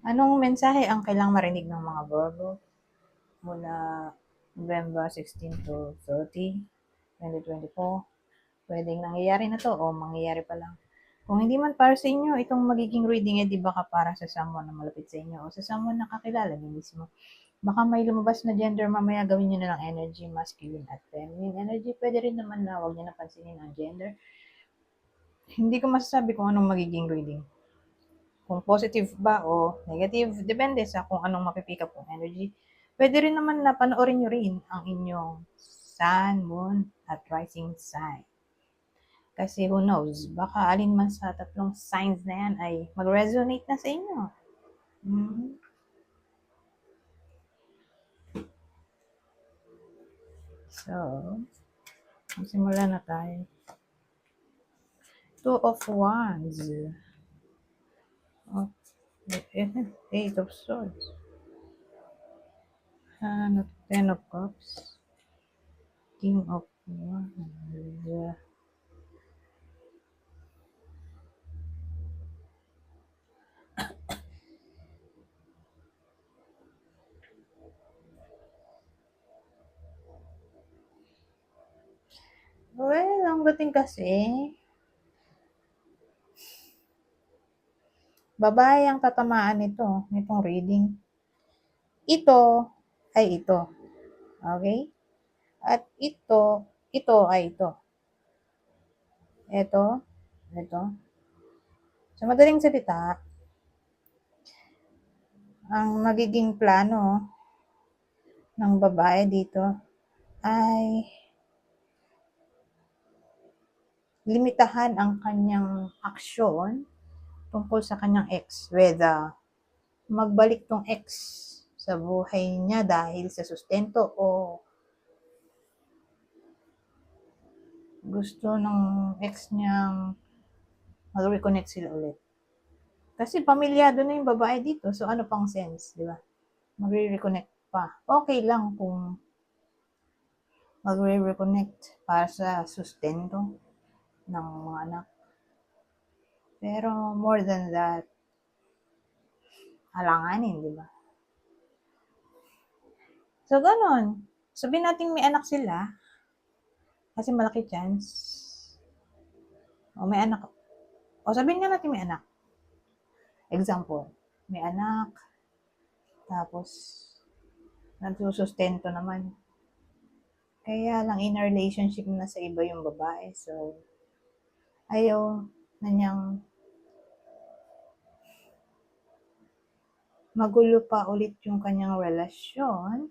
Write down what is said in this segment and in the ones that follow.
Anong mensahe ang kailangang marinig ng mga Virgo mula November 16 to 30, 2024? Pwedeng nangyayari na to o mangyayari pa lang. Kung hindi man para sa inyo, itong magiging reading di baka para sa someone na malapit sa inyo o sa someone na kakilala niyo mismo. Baka may lumabas na gender mamaya, gawin niyo na lang energy, masculine at feminine energy. Pwede rin naman na huwag niyo na pansinin ang gender. Hindi ko masasabi kung anong magiging reading. Kung positive ba o negative, depende sa kung anong mapipick up kong energy. Pwede rin naman na panoorin nyo rin ang inyong sun, moon, at rising sign. Kasi who knows, baka alin man sa tatlong signs na yan ay mag-resonate na sa inyo. Mm-hmm. So, magsimula na tayo. Two of Wands. Oh, Eight of Swords. Ten of Cups. King of Wands. Well, ang dating kasi, babae ang tatamaan nitong reading. Ito ay ito. Okay? At ito ay ito. Ito. Sa madaling salita, ang magiging plano ng babae dito ay limitahan ang kanyang aksyon tungkol sa kanyang ex. Whether magbalik tong ex sa buhay niya dahil sa sustento o gusto ng ex niyang mag-reconnect sila ulit. Kasi pamilyado na yung babae dito, so ano pang sense, di ba? Magre-reconnect pa. Okay lang kung magre-reconnect para sa sustento ng mga anak. Pero more than that, alanganin, di ba? So, ganon. Sabihin natin may anak sila, kasi malaki chance. O may anak. O sabihin nga natin may anak. Example, may anak, tapos nagsusustento naman. Kaya lang in a relationship na sa iba yung babae. So, ayaw na niyang magulo pa ulit yung kanyang relasyon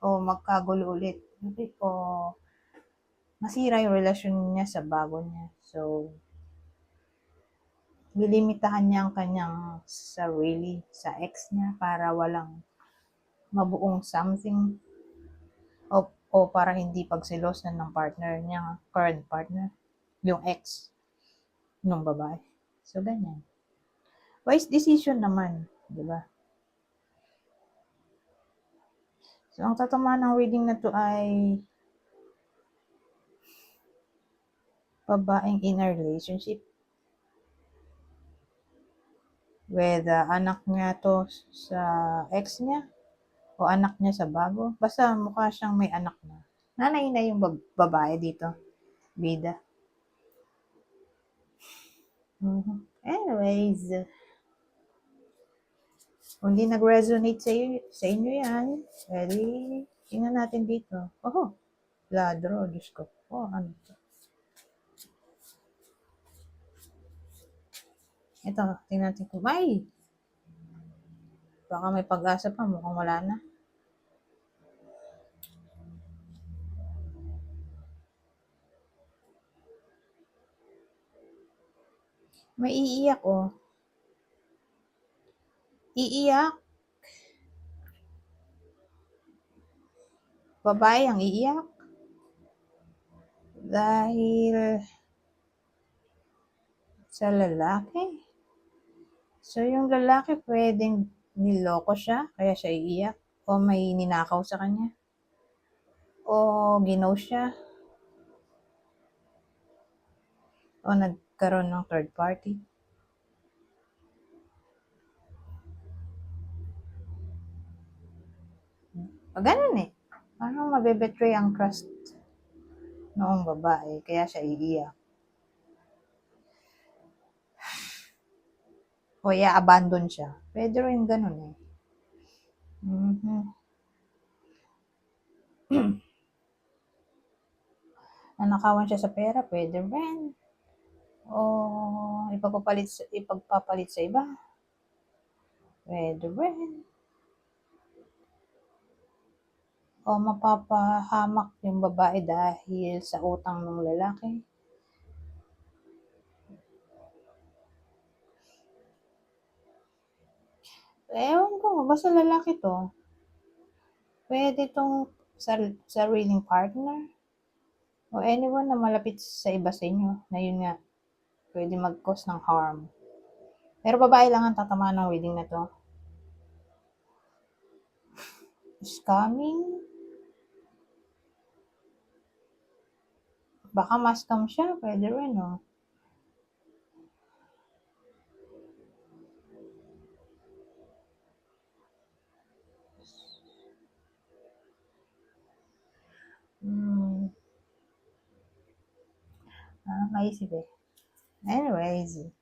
o magkagulo ulit o masira yung relasyon niya sa bago niya. So, lilimitahan niya ang kanyang sarili sa ex niya para walang mabuong something o para hindi pagsilosan ng partner niya, current partner, yung ex ng babae. So, ganyan. Wise decision naman, di ba? So, ang tatama ng reading na to ay babaeng in a relationship. Whether anak niya to sa ex niya o anak niya sa bago. Basta mukha siyang may anak na. Nanay na yung babae dito. Bida. Anyways, kung di nag-resonate sa inyo yan, edi, tingnan natin dito. Ladro, Diyos ko. Ano to? Ito, tingnan natin kung baka may pag-asa pa, mukhang wala na. May iiyak, Iiyak. Babae ang iiyak. Dahil sa lalaki. So, yung lalaki pwedeng niloko siya, kaya siya iiyak. O may ninakaw sa kanya. O ginaw siya. O nagkaroon ng third party. Ganun eh. Parang mabebetray ang trust noong babae, kaya siya iiyak. O i-abandon siya. Pwede rin ganun eh. Mhm. Nanakawan siya sa pera, pwede rin. O ipagpapalit sa iba, pwede rin. O mapapahamak yung babae dahil sa utang ng lalaki. Ewan ko, basta lalaki to. Pwede tong sariling partner o anyone na malapit sa iba sa inyo na yun nga, pwede mag-cause ng harm. Pero babae lang ang tatamaan ng reading na to. Scamming? Baka ma-scam siya, pwede rin oh. Hmm. Maisip eh. Anyways,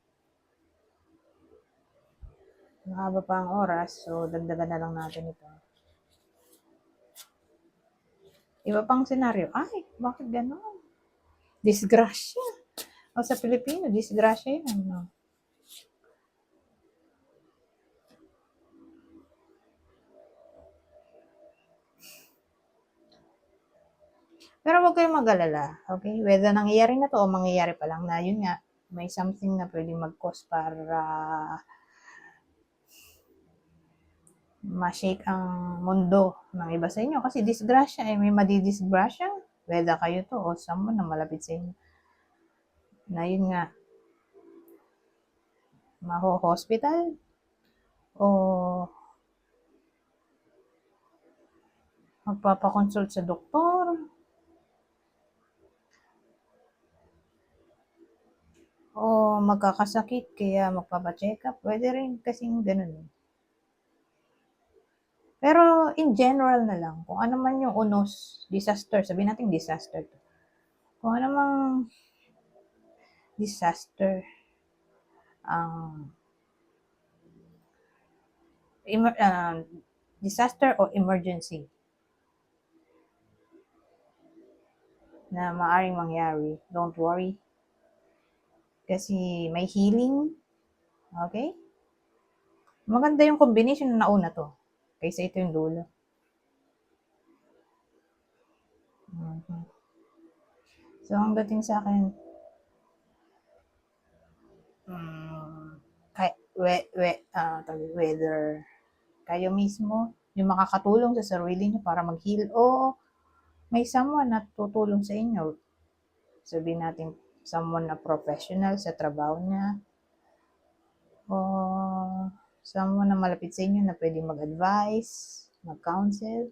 mahaba pa ang oras, so dagdagan na lang natin ito. Iba pang senaryo. Ay, bakit gano'n? Disgrasya. O sa Pilipino, disgrasya yun. No? Pero huwag kayong mag-alala, okay? Whether nangyayari na to o mangyayari pa lang na, yun nga, may something na pwedeng mag-cause para ma-shake ang mundo ng iba sa inyo. Kasi disgrasya, eh, may madidisgrasya. Whether kayo to o someone na malapit sa inyo. Na yun nga, maho-hospital o magpapakonsult sa doktor o magkakasakit kaya magpapacheck up. Pwede rin kasing ganun. Pero in general na lang, kung ano man yung unos, disaster, sabihin natin disaster to. Kung ano mang disaster ang disaster o emergency na maaring mangyari, don't worry. Kasi may healing, okay? Maganda yung combination na nauna to, kaysa ito yung dulo. Mm-hmm. So, ang dating sa akin, whether kayo mismo, yung makakatulong sa sarili niyo para mag-heal o may someone na tutulong sa inyo. Sabihin natin, someone na professional sa trabaho niya o someone na malapit sa inyo na pwede mag-advise, mag-counsel.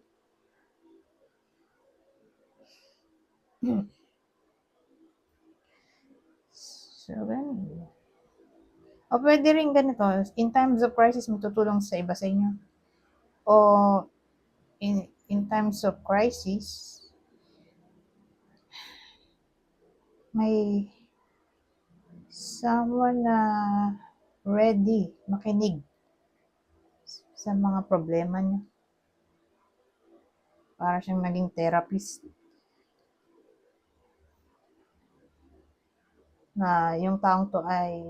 So, ganun. O pwede rin ganito, in times of crisis, matutulong sa iba sa inyo. O in times of crisis, may someone na ready makinig sa mga problema niyo. Para siyang naging therapist. Na yung taong to ay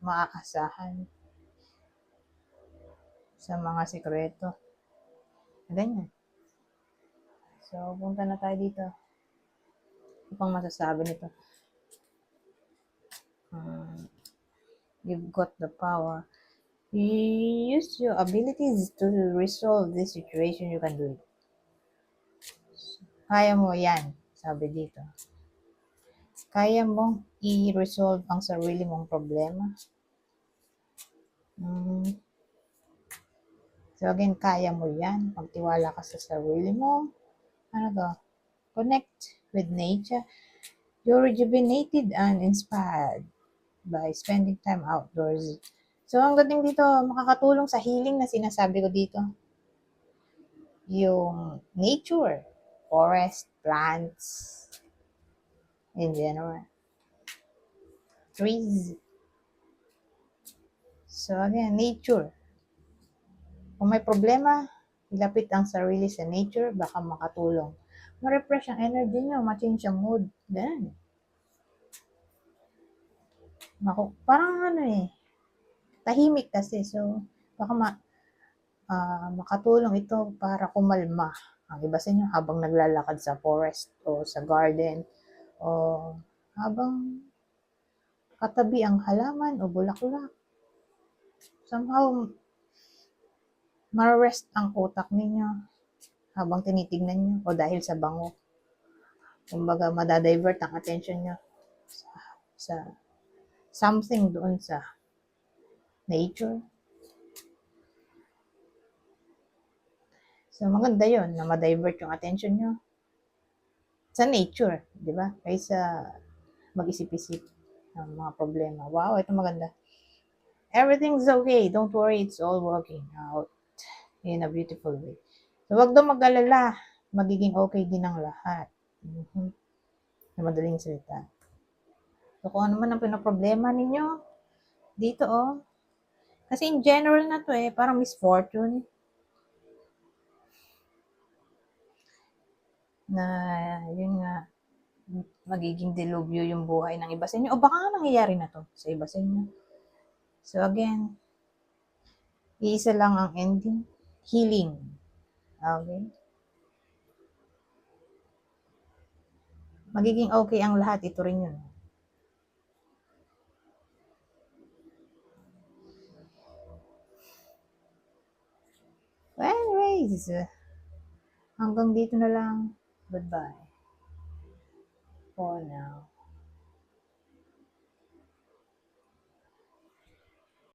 maaasahan sa mga sikreto. Ganyan. So, punta na tayo dito. Ano pang masasabi nito? You've got the power. You use your abilities to resolve this situation, you can do it. Kaya mo yan, sabi dito. Kaya mong i-resolve ang sarili mong problema. So again, kaya mo yan. Pagtiwala ka sa sarili mo. Ano to? Connect with nature. You're rejuvenated and inspired by spending time outdoors. So, ang dating dito, makakatulong sa healing na sinasabi ko dito. yung nature, forest, plants, in general, trees. So again, nature. Kung may problema, ilapit ang sarili sa nature, baka makatulong. Ma-refresh ang energy nyo, ma-change ang mood. Ganun. Parang ano eh, tahimik kasi. So, baka makatulong ito para kumalma ang iba sa inyo habang naglalakad sa forest o sa garden o habang katabi ang halaman o bulaklak. Somehow, ma-rest ang utak ninyo habang tinitignan nyo o dahil sa bango. Kumbaga, madadivert ang attention nyo sa something doon sa nature. So, maganda yon na ma-divert yung attention nyo sa nature, di ba? Kaysa mag-isip-isip ng mga problema. Wow, ito maganda. Everything's okay. Don't worry, it's all working out in a beautiful way. So, wag daw mag-alala. Magiging okay din ang lahat. Sa madaling salita. So, kung ano man ang pinoproblema ninyo, dito kasi in general na to parang misfortune. Na, yun nga, magiging delubyo yung buhay ng iba sa inyo. O baka nga nangyayari na to sa iba sa inyo. So again, iisa lang ang ending. Healing. Okay? Magiging okay ang lahat. Ito rin yun. Well, anyways, hanggang dito na lang. Goodbye. For now.